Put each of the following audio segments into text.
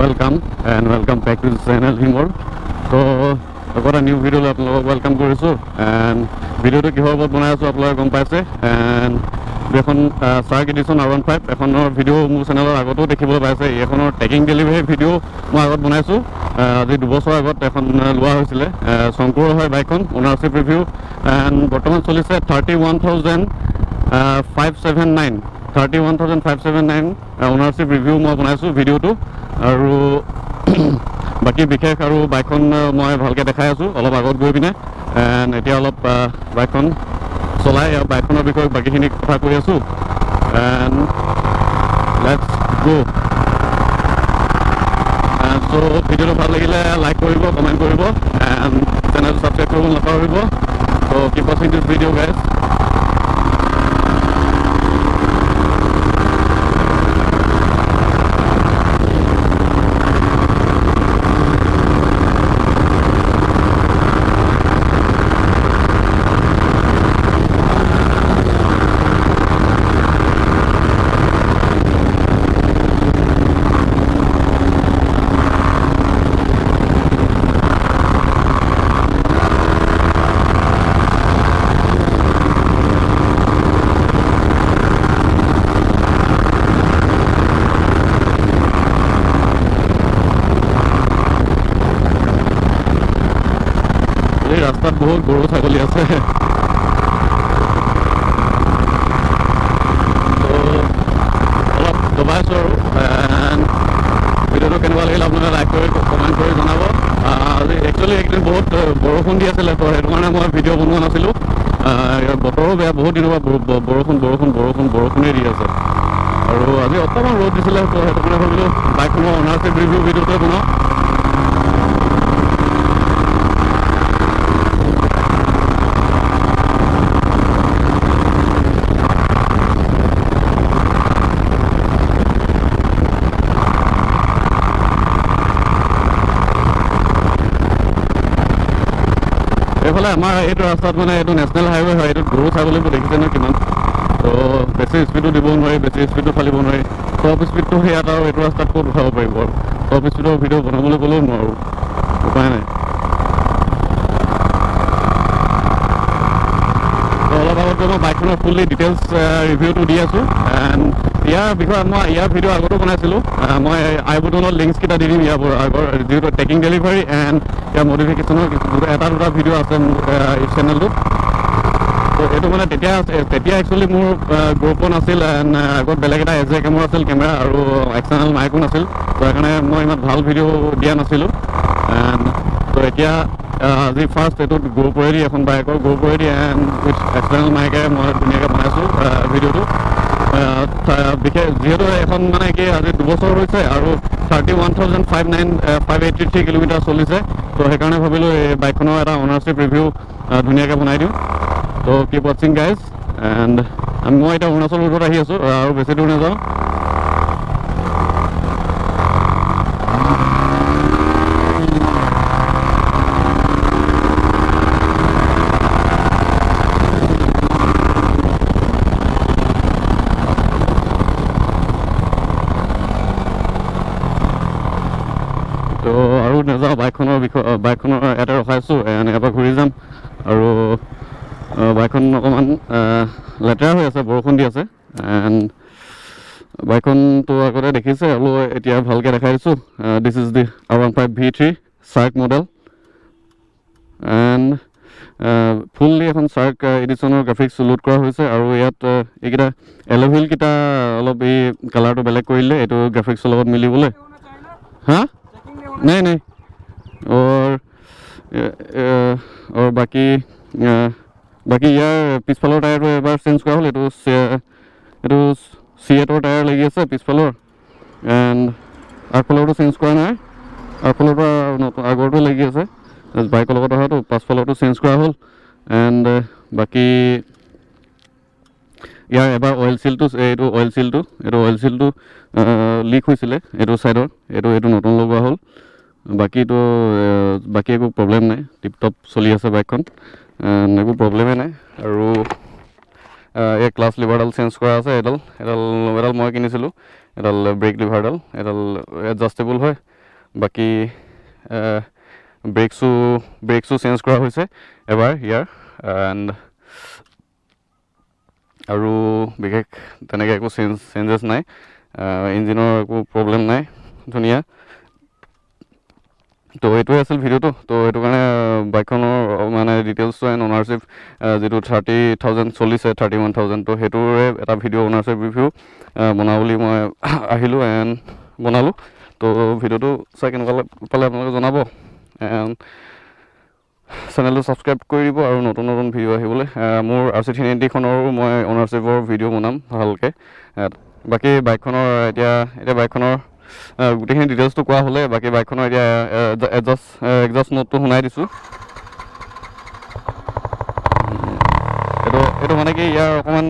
welcome and welcome back to the channel himworld. So I got a new video welcome korisu and video to kihor obot banai asu apnalok gom paise and ekhon Shark edition R15 ekhonor video মোৰ চেনেলৰ আগতো দেখিবলৈ পাইছে এখনৰ trekking delivery video মই আগত বনাইছো আজি 2 বছৰ আগত এখন লোৱা হৈছিল শংকুৰ হয় বাইকখন ওনাৰশিপ ৰিভিউ এন্ড বৰ্তমান চলিছে 31579 ওনাৰশিপ ৰিভিউ মই বনাইছো ভিডিওটো আৰু বাকি বিশেষ আৰু বাইকখন মই ভালকে দেখাই আছো অলপ আগত গৈ পিনে এন্ড এতিয়া অলপ বাইকখন চলাই বাইকখনৰ বিষয়ে বাকিখিনি কথা কৈ আছো এন্ড লেটস গো সো ভিডিওটো ভাল লাগিলে লাইক কৰিব কমেন্ট কৰিব এন্ড চেনেল সাবস্ক্ৰাইব কৰিব নাপাহৰিব so keep watching this video guys ৰাস্তাত বহুত গৰু ছাগলী আছে অলপ দবাইছো ভিডিওটো কেনেকুৱা লাগিল আপোনালোকে লাইক কৰি কমেণ্ট কৰি জনাব আজি একচুৱেলি একদিন বহুত বৰষুণ দি আছিলে তো সেইটো কাৰণে মই ভিডিঅ' বনোৱা নাছিলোঁ বতৰো বেয়া বহুত দিনৰ পৰা বৰষুণেই দি আছে আৰু আজি অকণমান ৰ'দ দিছিলে তো সেইটো কাৰণে ভাবিলোঁ বাইকখনৰ অনাৰশ্বিপ ৰিভিউ ভিডিঅ'টোৱে বনাওঁ এইফালে আমাৰ এইটো ৰাস্তাত মানে এইটো নেশ্যনেল হাইৱে হয় এইটোত গৰু ছাগলীবোৰ দেখিছে ন কিমান তো বেছি স্পীডো দিব নোৱাৰি বেছি স্পীডো ফালিব নোৱাৰি টপ স্পীডটো ইয়াত আৰু এইটো ৰাস্তাত ক'ত উঠাব পাৰিব টপ স্পীডৰ ভিডিঅ' বনাবলৈ গ'লেও নোৱাৰোঁ উপায় নাই তো অলপ আগত মই বাইকখনৰ ফুল্লি ডিটেইলছ ৰিভিউটো দি আছোঁ এণ্ড ইয়াৰ বিষয়ে মই ইয়াৰ ভিডিঅ' আগতো বনাইছিলোঁ মই আই বুটনৰ লিংকছকেইটা দি দিম ইয়াৰ আগৰ যিহেতু ট্ৰেকিং ডেলিভাৰী এণ্ড ইয়াৰ মডিফিকেশ্যনৰ এটা দুটা ভিডিঅ' আছে মোৰ এই চেনেলটোত তো এইটো মানে তেতিয়া একচুৱেলি মোৰ গ্ৰুপো নাছিল এণ্ড আগত বেলেগ এটা এজে কেমেৰা আছিল কেমেৰা আৰু এক্সটাৰ্নেল মাইকো নাছিল তো সেইকাৰণে মই ইমান ভাল ভিডিঅ' দিয়া নাছিলোঁ এণ্ড তো এতিয়া আজি ফাৰ্ষ্ট এইটোত গ্ৰুপৰেদি এখন বাইকৰ গ্ৰুপৰেদি এণ্ড উইথ এক্সটাৰ্নেল মাইকে মই ধুনীয়াকৈ বনাইছোঁ ভিডিঅ'টো বিশেষ যিহেতু এখন মানে কি আজি 2 বছৰ হৈছে আৰু 31,583 কিলোমিটাৰ চলিছে তো সেইকাৰণে ভাবিলোঁ এই বাইকখনৰ এটা অনাৰশ্বিপ ৰিভিউ ধুনীয়াকৈ বনাই দিওঁ তো কিপ ৱাচিং গাইজ এণ্ড মই এতিয়া অৰুণাচল ৰোডত আহি আছোঁ আৰু বেছি দূৰ নাযাওঁ তো আৰু নাযাওঁ বাইকখনৰ এটা ৰখাইছোঁ এবাৰ ঘূৰি যাম আৰু বাইকখন অকণমান লেতেৰা হৈ আছে বৰষুণ দি আছে এণ্ড বাইকখনটো আগতে দেখিছে আৰু এতিয়া ভালকৈ দেখাই দিছোঁ this is the R15 V3 Shark model and fully এখন Shark এডিশ্যনৰ গ্ৰাফিক্স লোড কৰা হৈছে আৰু ইয়াত এইকেইটা এল'ভিলকেইটা অলপ এই কালাৰটো বেলেগ কৰিলে এইটো গ্ৰাফিক্সৰ লগত মিলিবলৈ হা नहीं नहीं और बाकी यार पिछफाলৰ টায়াৰটো এবাৰ চেঞ্জ কৰা হ'ল এইটো C8ৰ টায়াৰ লাগি আছে পিছফালৰ এণ্ড আগফালৰটো চেঞ্জ কৰা নাই আগফালৰটো আগৰটো লাগি আছে বাইকৰ লগত অহাটো পাছফালৰটো চেঞ্জ কৰা হ'ল এণ্ড বাকী ইয়াৰ এবাৰ অইল চিলটো লিক হৈছিলে এইটো ছাইডৰ এইটো নতুন লগোৱা হ'ল বাকি একো প্ৰব্লেম নাই টিপটপ চলি আছে বাইকখন একো প্ৰব্লেমেই নাই আৰু এই ক্লাছ লিভাৰডাল চেঞ্জ কৰা আছে এডাল মই কিনিছিলোঁ এডাল ব্ৰেক লিভাৰডাল এডাল এডজাষ্টেবল হয় বাকি ব্ৰেকছো চেঞ্জ কৰা হৈছে এবাৰ ইয়াৰ এণ্ড আৰু বিশেষ তেনেকৈ একো চেঞ্জেছ নাই ইঞ্জিনৰ একো প্ৰব্লেম নাই ধুনীয়া তো এইটোৱে আছিল ভিডিঅ'টো তো সেইটো কাৰণে বাইকখনৰ মানে ডিটেইলছটো এণ্ড অ'নাৰশ্বিপ যিটো 30,000 চলিছে 31,000 তো সেইটোৰে এটা ভিডিঅ' অ'নাৰশ্বিপ ৰিভিউ বনাওঁ বুলি মই আহিলোঁ এণ্ড বনালোঁ তো ভিডিঅ'টো চাই কেনেকুৱা পালে আপোনালোকে জনাব এণ্ড চেনেলটো ছাবস্ক্ৰাইব কৰি দিব আৰু নতুন নতুন ভিডিঅ' আহিবলৈ মোৰ RC390খনৰো মই অ'নাৰশ্বিপৰ ভিডিঅ' বনাম ভালকৈ বাকী বাইকখনৰ এতিয়া বাইকখনৰ গোটেইখিনি ডিটেইলছটো কোৱা হ'লে বাকী বাইকখনৰ এতিয়া এডজাষ্ট নোটটো শুনাই দিছোঁ এইটো মানে কি ইয়াৰ অকণমান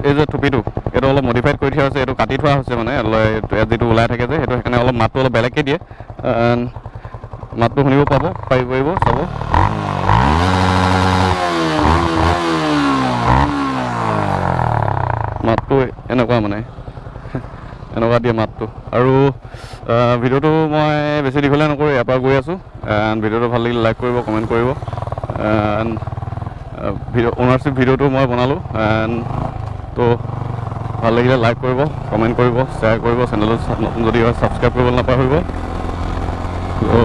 এই যে টুপিটো এইটো অলপ মডিফাইড কৰি থোৱা হৈছে এইটো কাটি থোৱা হৈছে মানে যিটো ওলাই থাকে যে সেইটো সেইকাৰণে অলপ মাতটো অলপ বেলেগকৈ দিয়ে মাতটো শুনিব পাৰিব চাব মাতটো এনেকুৱা মানে এনেকুৱা দিয়ে মাতটো আৰু ভিডিঅ'টো মই বেছি দীঘলীয়া নকৰোঁ ইয়াৰ পৰা গৈ আছোঁ এণ্ড ভিডিঅ'টো ভাল লাগিলে লাইক কৰিব কমেণ্ট কৰিব এণ্ড অ'নাৰশ্বিপ ভিডিঅ'টো মই বনালোঁ এণ্ড তো ভাল লাগিলে লাইক কৰিব কমেণ্ট কৰিব শ্বেয়াৰ কৰিব চেনেলটো নতুন যদি হয় ছাবস্ক্ৰাইব কৰিবলৈ নাপাহৰিব তো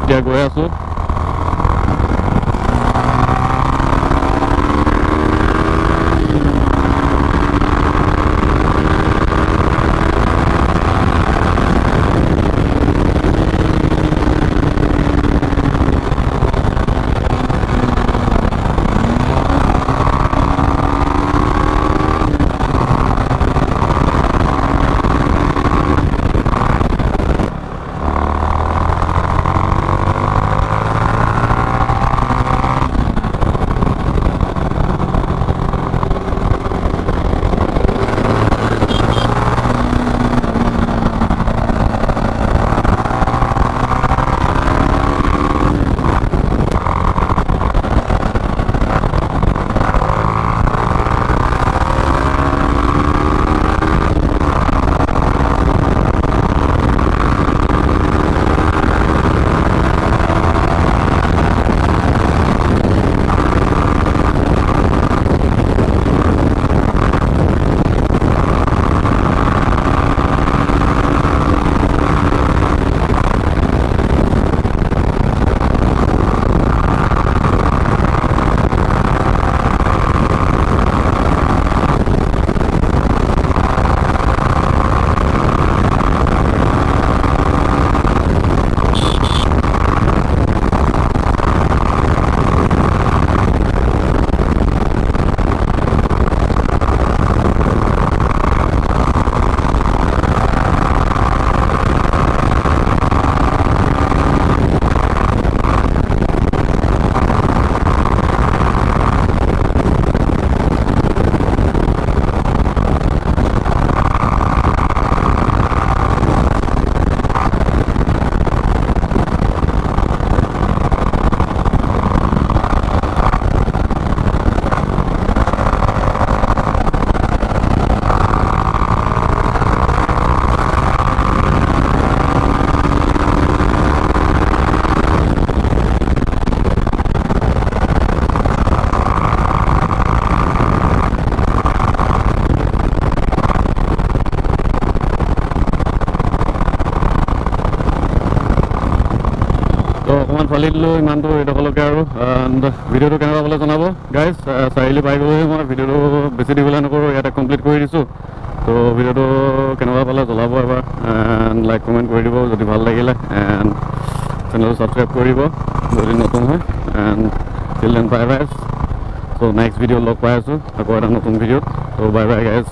এতিয়া গৈ আছোঁ ফালি দিলোঁ ইমানটো এইডোখৰলৈকে আৰু ভিডিঅ'টো কেনেকুৱা পালে জনাব গাইজ চাৰিআলি পাই গ'লেই মই ভিডিঅ'টো বেছি দীঘলীয়া নকৰোঁ ইয়াতে কমপ্লিট কৰি দিছোঁ তো ভিডিঅ'টো কেনেকুৱা পালে জ্বলাব এবাৰ এণ্ড লাইক কমেণ্ট কৰি দিব যদি ভাল লাগিলে এণ্ড চেনেলটো ছাবস্ক্ৰাইব কৰিব যদি নতুন হয় and till then bye bye চ' নেক্সট ভিডিঅ' লগ পাই আছোঁ আকৌ এটা নতুন ভিডিঅ'ত ত' বাই বাই গাইজ